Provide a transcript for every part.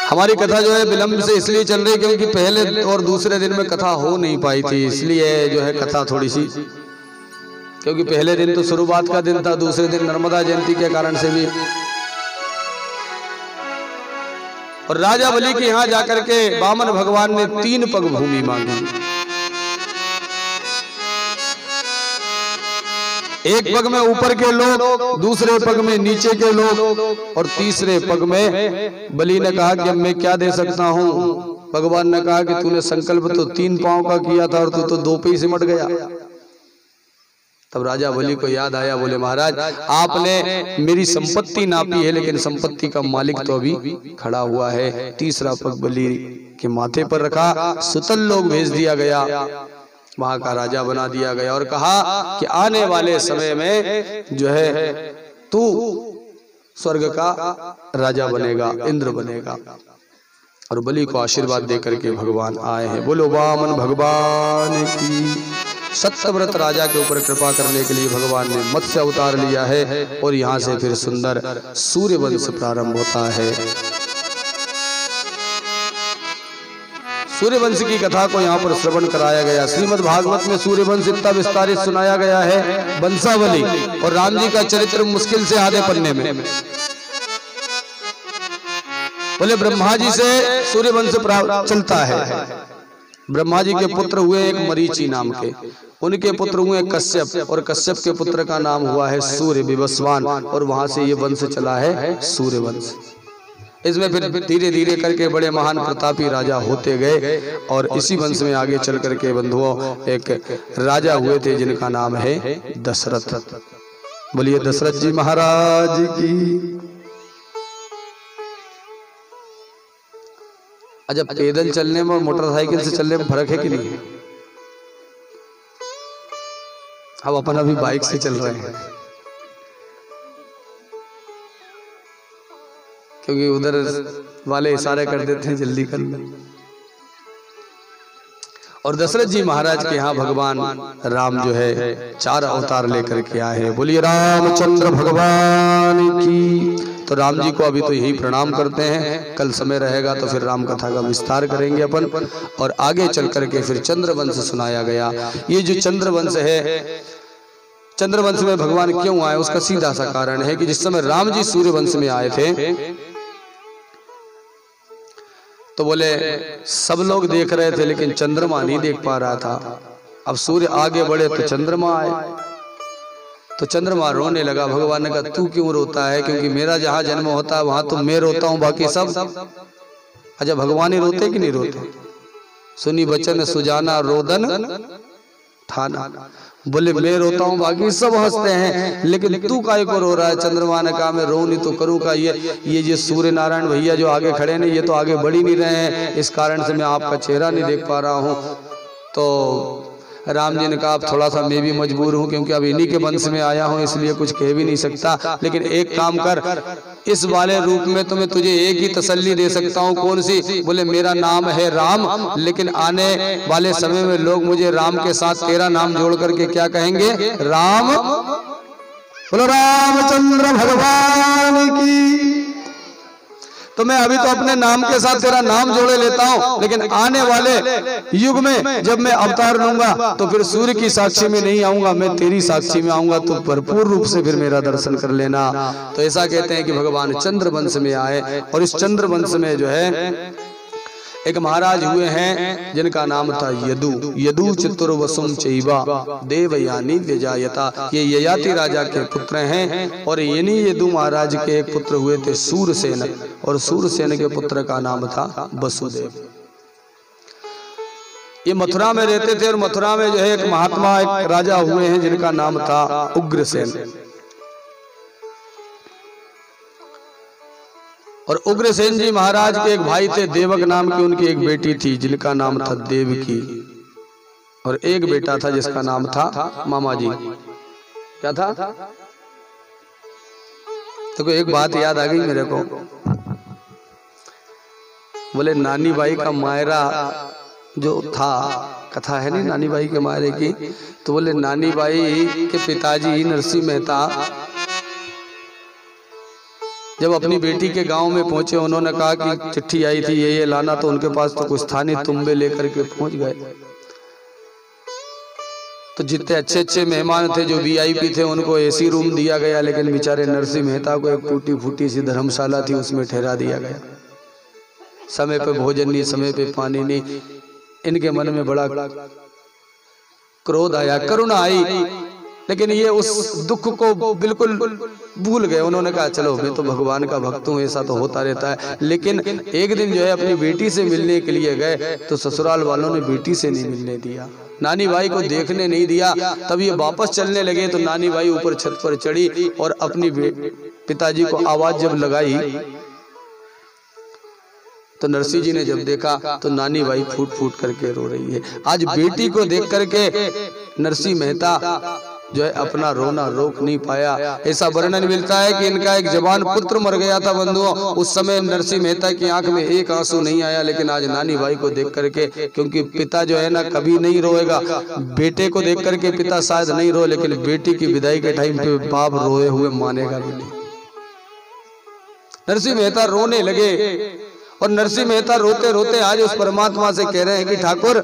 हमारी कथा जो है विलंब से इसलिए चल रही क्योंकि पहले और दूसरे दिन में कथा हो नहीं पाई थी, इसलिए जो है कथा थोड़ी सी, क्योंकि पहले दिन तो शुरुआत का दिन था, दूसरे दिन नर्मदा जयंती के कारण से भी। और राजा बलि के यहाँ जाकर के वामन भगवान ने 3 पग भूमि मांगी। एक पग में ऊपर के लोग, दूसरे पग में नीचे के लोग, और तीसरे पग में बलि ने कहा कि अब मैं क्या दे सकता हूँ। भगवान ने कहा कि तूने संकल्प तो 3 पांव का किया था और तू तो 2 पे ही सिमट गया। तब राजा बलि को याद आया, बोले महाराज आपने मेरी संपत्ति नापी है लेकिन संपत्ति का मालिक तो अभी खड़ा हुआ है। तीसरा पग बलि के माथे पर रखा, सुतल लोग भेज दिया गया, वहां का राजा बना दिया गया और कहा कि आने वाले समय में जो है तू स्वर्ग का राजा बनेगा, इंद्र बनेगा। और बलि को आशीर्वाद देकर के भगवान आए हैं। बोलो वामन भगवान की। सत्यव्रत राजा के ऊपर कृपा करने के लिए भगवान ने मत्स्य अवतार लिया है और यहाँ से फिर सुंदर सूर्यवंश प्रारंभ होता है। सूर्यवंश की कथा को यहाँ पर श्रवण कराया गया। श्रीमद् भागवत में सूर्यवंश इतना विस्तारित सुनाया गया है, वंशावली, और राम जी का चरित्र मुश्किल से आधे पन्ने में। बोले ब्रह्मा जी से सूर्यवंश चलता है। ब्रह्मा जी के पुत्र हुए एक मरीचि नाम के, उनके पुत्र हुए कश्यप, और कश्यप के पुत्र का नाम हुआ है सूर्य विवस्वान, और वहां से ये वंश चला है सूर्यवंश। इसमें फिर धीरे धीरे करके बड़े महान प्रतापी राजा होते गए और इसी वंश में आगे चल करके बंधुओं एक राजा हुए थे जिनका नाम है दशरथ। बोलिए दशरथ जी महाराज की। अच्छा, पैदल चलने में और मोटरसाइकिल से चलने में फर्क है कि नहीं? अब अपन अभी बाइक से चल रहे हैं क्योंकि उधर वाले इशारे कर देते हैं जल्दी कर लो। और दशरथ जी महाराज के यहाँ भगवान राम जो है 4 अवतार लेकर के आए हैं। बोलिए रामचंद्र भगवान की। तो राम जी को अभी तो यही प्रणाम करते हैं, कल समय रहेगा तो फिर राम कथा का विस्तार करेंगे अपन, और आगे चल करके फिर चंद्रवंश सुनाया गया। ये जो चंद्रवंश है, चंद्रवंश में भगवान क्यों आए उसका सीधा सा कारण है कि जिस समय राम जी सूर्यवंश में आए थे तो बोले सब लोग देख रहे थे लेकिन चंद्रमा नहीं देख पा रहा था। अब सूर्य आगे बढ़े तो चंद्रमा आए, तो चंद्रमा रोने लगा। भगवान ने कहा तू क्यों रोता है? क्योंकि मेरा जहां जन्म होता है वहां तो मैं रोता हूं, बाकी सब। अच्छा, भगवान ही रोते कि नहीं रोते? सुनी बचन सुजाना रोदन ठाना। बोले मैं रोता हूँ बाकी सब हंसते हैं, लेकिन तू काहे को रो रहा है? चंद्रमा ने कहा मैं रो नहीं तो करूँ का? ये जो सूर्य नारायण भैया जो आगे खड़े हैं ये तो आगे बढ़ ही नहीं रहे हैं, इस कारण से मैं आपका चेहरा नहीं देख पा रहा हूँ। तो राम जी ने कहा अब थोड़ा सा मैं भी मजबूर हूँ क्योंकि अब इन्हीं के वंश में आया हूँ, इसलिए कुछ कह भी नहीं सकता। लेकिन एक काम कर, इस वाले रूप में तो मैं तुझे एक ही तसल्ली दे सकता हूँ। कौन सी? बोले मेरा नाम है राम, लेकिन आने वाले समय में लोग मुझे राम के साथ तेरा नाम जोड़ करके क्या कहेंगे? राम। बोलो रामचंद्र भगवान की। तो मैं अभी तो अपने नाम के साथ तेरा नाम जोड़े लेता हूँ, लेकिन आने वाले युग में जब मैं अवतार लूंगा तो फिर सूर्य की साक्षी में नहीं आऊंगा, मैं तेरी साक्षी में आऊंगा, तो भरपूर रूप से फिर मेरा दर्शन कर लेना। तो ऐसा कहते हैं कि भगवान चंद्रवंश में आए, और इस चंद्रवंश में जो है एक महाराज हुए हैं जिनका नाम था यदु। यदु चतुर्वसुम चैवा देवयानी व्यजायता। ये ययाति राजा के पुत्र हैं, और इन्हीं यदु महाराज के एक पुत्र हुए थे सूरसेन, और सूरसेन के पुत्र का नाम था वसुदेव। ये मथुरा में रहते थे, और मथुरा में जो है एक महात्मा एक राजा हुए हैं जिनका नाम था उग्रसेन। और उग्रसेन जी महाराज के एक भाई थे देवक नाम की, उनकी एक बेटी थी जिनका नाम था देवकी, और एक बेटा था जिसका नाम था मामा जी। क्या था? तो एक बात याद आ गई मेरे को। बोले नानी बाई का मायरा जो था, कथा है नहीं नानी बाई के मायरे की, तो बोले नानी बाई के पिताजी नरसिंह मेहता जब अपनी बेटी के गांव में पहुंचे, उन्होंने कहा कि चिट्ठी आई थी ये लाना, तो उनके पास तो कुछ था नहीं, तुम्बे लेकर के पहुंच गए। तो जितने अच्छे अच्छे मेहमान थे जो वीआईपी थे उनको एसी रूम दिया गया, लेकिन बेचारे नरसिंह मेहता को एक टूटी फूटी सी धर्मशाला थी उसमें ठहरा दिया गया। समय पे भोजन नहीं, समय पे पानी नहीं। इनके मन में बड़ा क्रोध आया, करुणा आई, लेकिन ये उस दुख को बिल्कुल भूल गए। उन्होंने कहा चलो मैं तो भगवान का भक्त हूँ, ऐसा तो होता रहता है। लेकिन एक दिन जो है अपनी बेटी से मिलने के लिए गए तो ससुराल वालों ने बेटी से नहीं मिलने दिया, नानी भाई को देखने नहीं दिया। तब ये वापस चलने लगे तो नानी भाई ऊपर छत पर चढ़ी और अपनी पिताजी को आवाज जब लगाई तो नरसिंह जी ने जब देखा तो नानी भाई फूट फूट करके रो रही है। आज बेटी को देख करके नरसिंह मेहता जो है अपना रोना रोक नहीं पाया। ऐसा वर्णन मिलता है कि इनका एक जवान पुत्र मर गया था बंधुओं। उस समय नरसिंह मेहता की आंख में एक आंसू नहीं आया, लेकिन आज नानी भाई को देख करके, क्योंकि पिता जो है ना कभी नहीं रोएगा, बेटे को देख करके पिता शायद नहीं रो, लेकिन बेटी की विदाई के टाइम पे बाप रोए हुए मानेगा भी नहीं। नरसिंह मेहता रोने लगे और नरसिंह मेहता रोते रोते आज उस परमात्मा से कह रहे हैं कि ठाकुर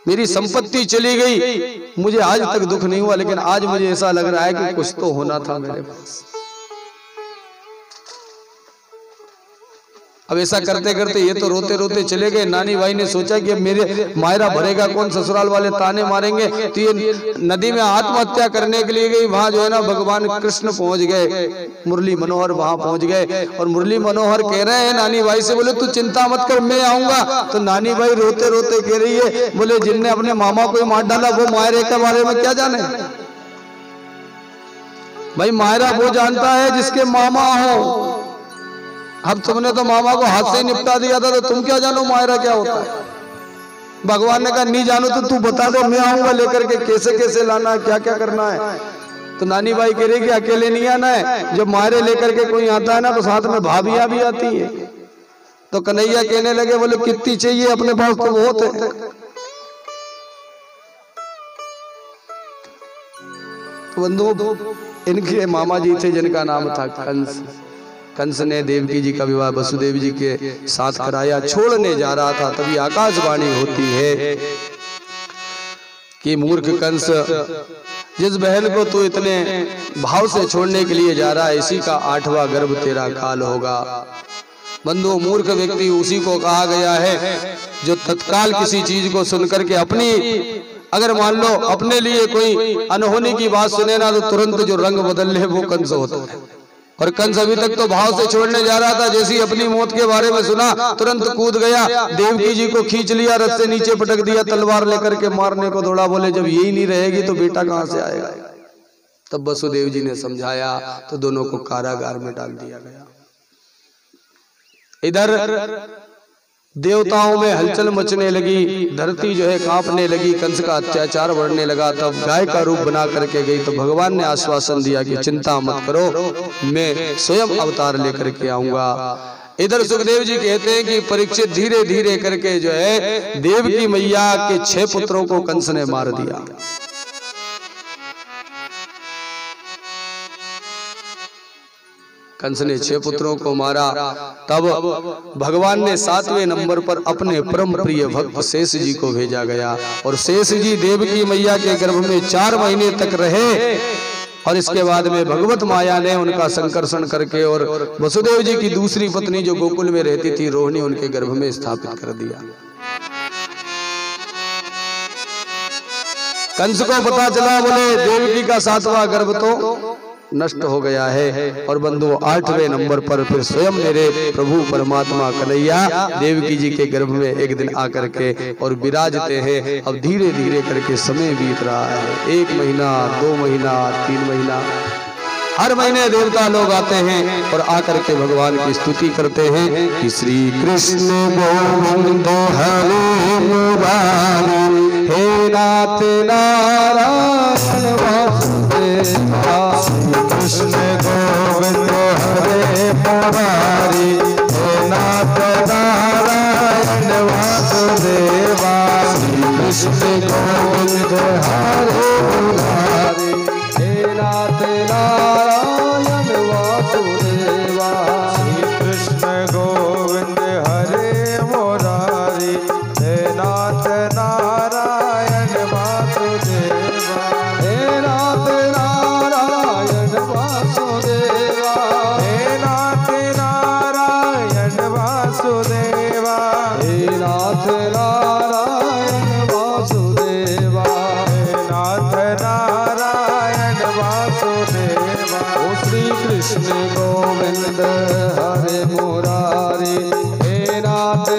मेरी संपत्ति चली गई, मुझे आज तक दुख नहीं हुआ, लेकिन आज मुझे ऐसा लग रहा है कि कुछ तो होना था मेरे पास। अब ऐसा करते करते ये तो रोते रोते चले गए। नानी भाई ने सोचा कि अब मेरे मायरा भरेगा कौन, ससुराल वाले ताने मारेंगे, तो ये नदी में आत्महत्या करने के लिए गई। वहां जो है ना भगवान कृष्ण पहुंच गए, मुरली मनोहर वहां पहुंच गए और मुरली मनोहर कह रहे हैं नानी भाई से, बोले तू चिंता मत कर मैं आऊंगा। तो नानी भाई रोते रोते कह रही है, बोले जिनने अपने मामा को मार डाला वो मायरे के बारे में क्या जाने। भाई मायरा वो जानता है जिसके मामा हो। अब तुमने तो मामा को हाथ से ही निपटा दिया था, तो तुम क्या जानो मायरा क्या होता है। भगवान ने कहा नहीं जानो तो तू बता दे, मैं आऊंगा लेकर के, कैसे कैसे लाना है, क्या क्या करना है। तो नानी भाई कह रही कि अकेले नहीं आना है, जब मायरे लेकर के कोई आता है ना तो साथ में भाभियां भी आती है। तो कन्हैया कहने लगे, बोले कितनी चाहिए, अपने पास तो बहुत है। तो बंधुओं इनके मामा जी थे जिनका नाम था कंस। कंस ने देवकी जी का विवाह वसुदेव जी के साथ कराया। छोड़ने जा रहा था तभी आकाशवाणी होती है कि मूर्ख कंस, जिस बहन को तू इतने भाव से छोड़ने के लिए जा रहा है इसी का 8वां गर्भ तेरा काल होगा। बंधु मूर्ख व्यक्ति उसी को कहा गया है जो तत्काल किसी चीज को सुनकर के अपनी, अगर मान लो अपने लिए कोई अनहोनी की बात सुने ना तो तुरंत जो रंग बदल ले वो कंस होता है। और कंस अभी तक तो भाव से छोड़ने जा रहा था, जैसी अपनी मौत के बारे में सुना तुरंत कूद गया, देवकी जी को खींच लिया, रथ से नीचे पटक दिया, तलवार लेकर के मारने को दौड़ा। बोले जब यही नहीं रहेगी तो बेटा कहां से आएगा। तब वसुदेव जी ने समझाया तो दोनों को कारागार में डाल दिया गया। इधर देवताओं में हलचल मचने लगी, धरती जो है कांपने लगी, कंस का अत्याचार बढ़ने लगा। तब गाय का रूप बना करके गई तो भगवान ने आश्वासन दिया कि चिंता मत करो, मैं स्वयं अवतार लेकर के आऊंगा। इधर सुखदेव जी कहते हैं कि परीक्षित धीरे धीरे करके जो है देवकी मैया के 6 पुत्रों को कंस ने मार दिया। कंस ने 6 पुत्रों को मारा। तब भगवान ने 7वें नंबर पर अपने परम प्रिय भक्त शेष जी को भेजा गया और शेष जी देवकी मैया के गर्भ में 4 महीने तक रहे और इसके बाद में भगवत माया ने उनका संकर्षण करके और वसुदेव जी की दूसरी पत्नी जो गोकुल में रहती थी रोहिणी उनके गर्भ में स्थापित कर दिया। कंस को पता चला, बोले देवकी का 7वां गर्भ तो नष्ट हो गया है। और बंधुओं 8वें नंबर पर फिर स्वयं मेरे प्रभु परमात्मा कन्हैया देवकी जी के गर्भ में एक दिन आकर के और विराजते हैं। अब धीरे धीरे करके समय बीत रहा है, 1 महीना, 2 महीना, 3 महीना, हर महीने देवता लोग आते हैं और आकर के भगवान की स्तुति करते हैं कि श्री कृष्ण गोविंद हरे मुरारी, हे नाथ नारायण वासुदेवा। कृष्ण गोविंद हरे मुरारी, हे नाथ नारायण वासुदेवा। कृष्ण गोविंद हरे मुरारी, हे नाथ नारायण वासुदेवा। कृष्ण गोविंद हरे मुरारी, हे नाथ